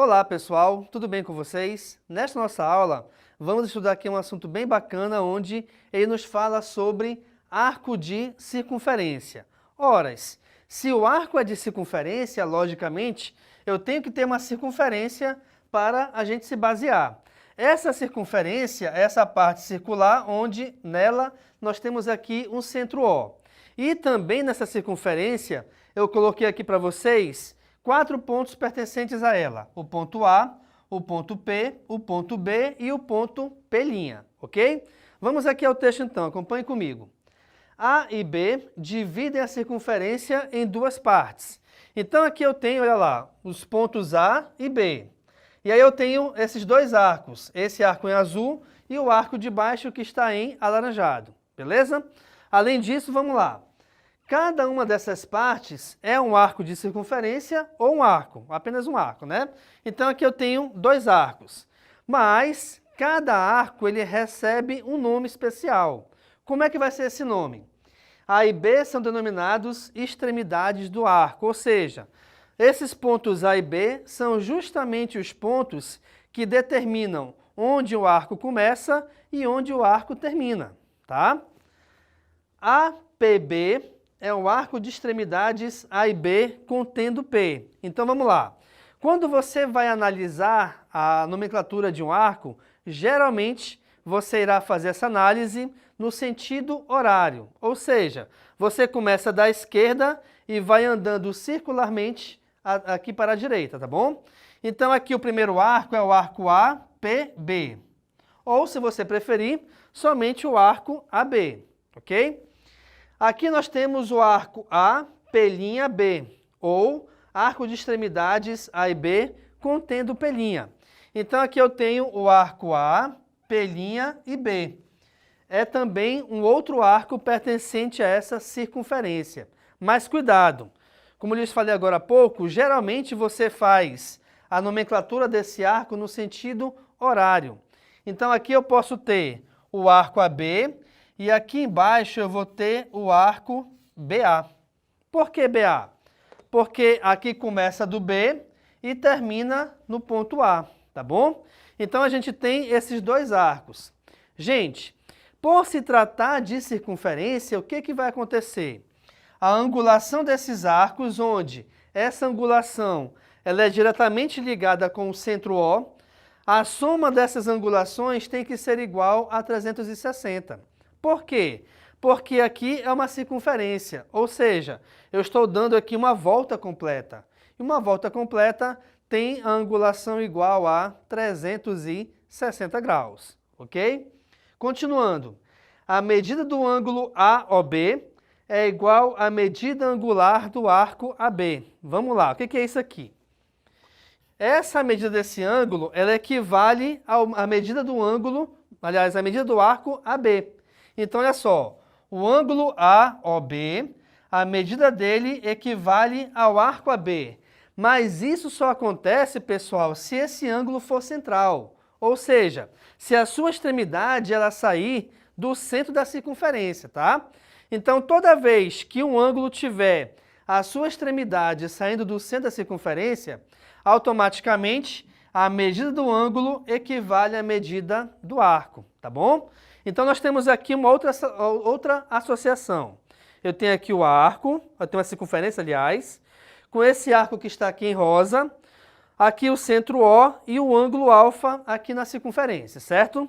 Olá pessoal, tudo bem com vocês? Nesta nossa aula, vamos estudar aqui um assunto bem bacana, onde ele nos fala sobre arco de circunferência. Ora, se o arco é de circunferência, logicamente, eu tenho que ter uma circunferência para a gente se basear. Essa circunferência é essa parte circular, onde nela nós temos aqui um centro O. E também nessa circunferência, eu coloquei aqui para vocês 4 pontos pertencentes a ela: o ponto A, o ponto P, o ponto B e o ponto P', ok? Vamos aqui ao texto então, acompanhe comigo. A e B dividem a circunferência em duas partes. Então aqui eu tenho, olha lá, os pontos A e B. E aí eu tenho esses dois arcos, esse arco em azul e o arco de baixo que está em alaranjado, beleza? Além disso, vamos lá. Cada uma dessas partes é um arco de circunferência ou um arco, apenas um arco, né? Então aqui eu tenho dois arcos, mas cada arco ele recebe um nome especial. Como é que vai ser esse nome? A e B são denominados extremidades do arco, ou seja, esses pontos A e B são justamente os pontos que determinam onde o arco começa e onde o arco termina, tá? APB é um arco de extremidades A e B contendo P. Então vamos lá. Quando você vai analisar a nomenclatura de um arco, geralmente você irá fazer essa análise no sentido horário. Ou seja, você começa da esquerda e vai andando circularmente aqui para a direita, tá bom? Então aqui o primeiro arco é o arco APB. Ou, se você preferir, somente o arco AB, ok? Aqui nós temos o arco A, P', ou arco de extremidades A e B contendo P'. Então aqui eu tenho o arco A, P' e B. É também um outro arco pertencente a essa circunferência. Mas cuidado, como eu lhes falei agora há pouco, geralmente você faz a nomenclatura desse arco no sentido horário. Então aqui eu posso ter o arco AB, e aqui embaixo eu vou ter o arco BA. Por que BA? Porque aqui começa do B e termina no ponto A, tá bom? Então a gente tem esses dois arcos. Gente, por se tratar de circunferência, o que vai acontecer? A angulação desses arcos, onde essa angulação ela é diretamente ligada com o centro O, a soma dessas angulações tem que ser igual a 360. Por quê? Porque aqui é uma circunferência, ou seja, eu estou dando aqui uma volta completa. E uma volta completa tem a angulação igual a 360 graus, ok? Continuando, a medida do ângulo AOB é igual à medida angular do arco AB. Vamos lá, o que é isso aqui? Essa medida desse ângulo, ela equivale à medida do ângulo, aliás, à medida do arco AB. Então, olha só, o ângulo AOB, a medida dele equivale ao arco AB. Mas isso só acontece, pessoal, se esse ângulo for central. Ou seja, se a sua extremidade ela sair do centro da circunferência, tá? Então, toda vez que um ângulo tiver a sua extremidade saindo do centro da circunferência, automaticamente a medida do ângulo equivale à medida do arco, tá bom? Então nós temos aqui uma outra associação. Eu tenho aqui o arco, eu tenho a circunferência, aliás, com esse arco que está aqui em rosa, aqui o centro O e o ângulo alfa aqui na circunferência, certo?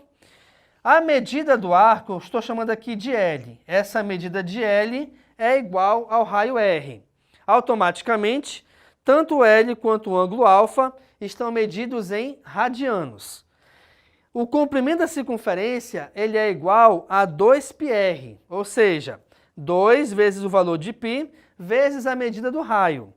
A medida do arco eu estou chamando aqui de L. Essa medida de L é igual ao raio R. Automaticamente, tanto o L quanto o ângulo alfa estão medidos em radianos. O comprimento da circunferência ele é igual a 2πr, ou seja, 2 vezes o valor de π vezes a medida do raio.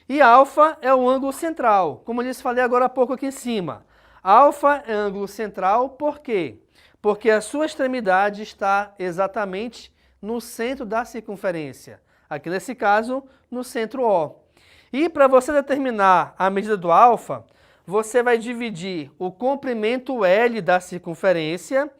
E alfa é o ângulo central, como eu lhes falei agora há pouco aqui em cima. Alfa é ângulo central por quê? Porque a sua extremidade está exatamente no centro da circunferência. Aqui nesse caso, no centro O. E para você determinar a medida do alfa, você vai dividir o comprimento L da circunferência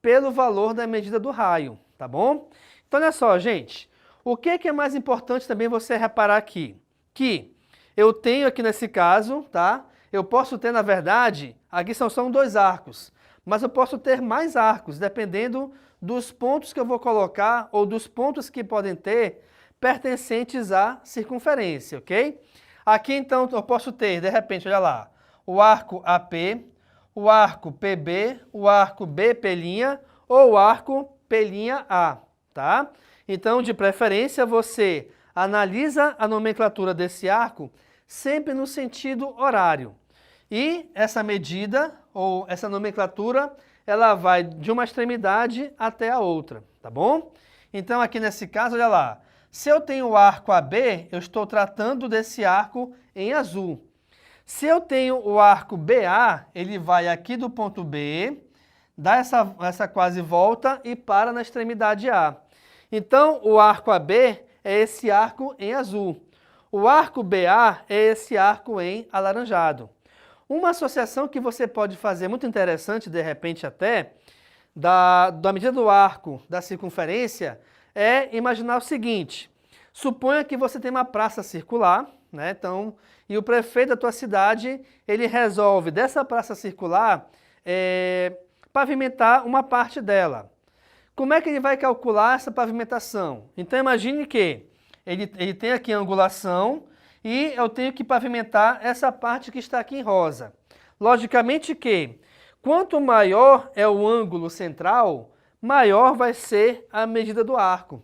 pelo valor da medida do raio, tá bom? Então, olha só, gente, o que é mais importante também você reparar aqui? Que eu tenho aqui nesse caso, tá? eu posso ter, na verdade, aqui são só 2 arcos, mas eu posso ter mais arcos, dependendo dos pontos que eu vou colocar ou dos pontos que podem ter pertencentes à circunferência, ok? Aqui, então, eu posso ter, de repente, olha lá, o arco AP, o arco PB, o arco BP' ou o arco P'A, tá? Então, de preferência, você analisa a nomenclatura desse arco sempre no sentido horário. E essa medida, ou essa nomenclatura, ela vai de uma extremidade até a outra, tá bom? Então, aqui nesse caso, olha lá, se eu tenho o arco AB, eu estou tratando desse arco em azul. Se eu tenho o arco BA, ele vai aqui do ponto B, dá essa quase volta e para na extremidade A. Então, o arco AB é esse arco em azul. O arco BA é esse arco em alaranjado. Uma associação que você pode fazer muito interessante, de repente até, da medida do arco da circunferência, é imaginar o seguinte: suponha que você tem uma praça circular, né? Então, e o prefeito da tua cidade, ele resolve dessa praça circular pavimentar uma parte dela. Como é que ele vai calcular essa pavimentação? Então imagine que ele tem aqui a angulação e eu tenho que pavimentar essa parte que está aqui em rosa. Logicamente que quanto maior é o ângulo central, maior vai ser a medida do arco.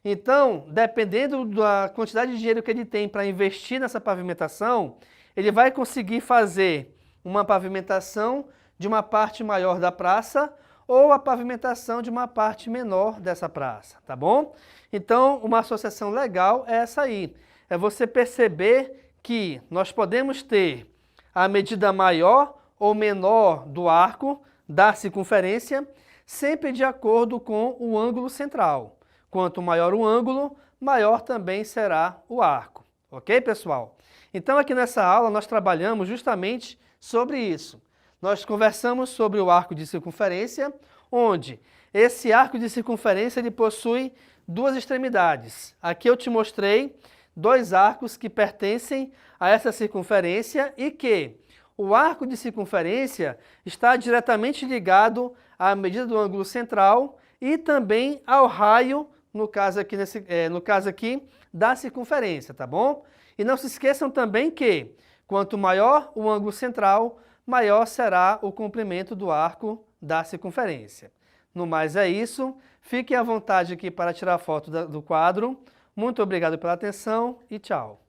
Então, dependendo da quantidade de dinheiro que ele tem para investir nessa pavimentação, ele vai conseguir fazer uma pavimentação de uma parte maior da praça ou a pavimentação de uma parte menor dessa praça, tá bom? Então, uma associação legal é essa aí. É você perceber que nós podemos ter a medida maior ou menor do arco, da circunferência, sempre de acordo com o ângulo central. Quanto maior o ângulo, maior também será o arco. Ok, pessoal? Então, aqui nessa aula, nós trabalhamos justamente sobre isso. Nós conversamos sobre o arco de circunferência, onde esse arco de circunferência ele possui 2 extremidades. Aqui eu te mostrei 2 arcos que pertencem a essa circunferência e que o arco de circunferência está diretamente ligado à medida do ângulo central e também ao raio, no caso aqui da circunferência, tá bom? E não se esqueçam também que quanto maior o ângulo central, maior será o comprimento do arco da circunferência. No mais é isso, fiquem à vontade aqui para tirar foto do quadro. Muito obrigado pela atenção e tchau!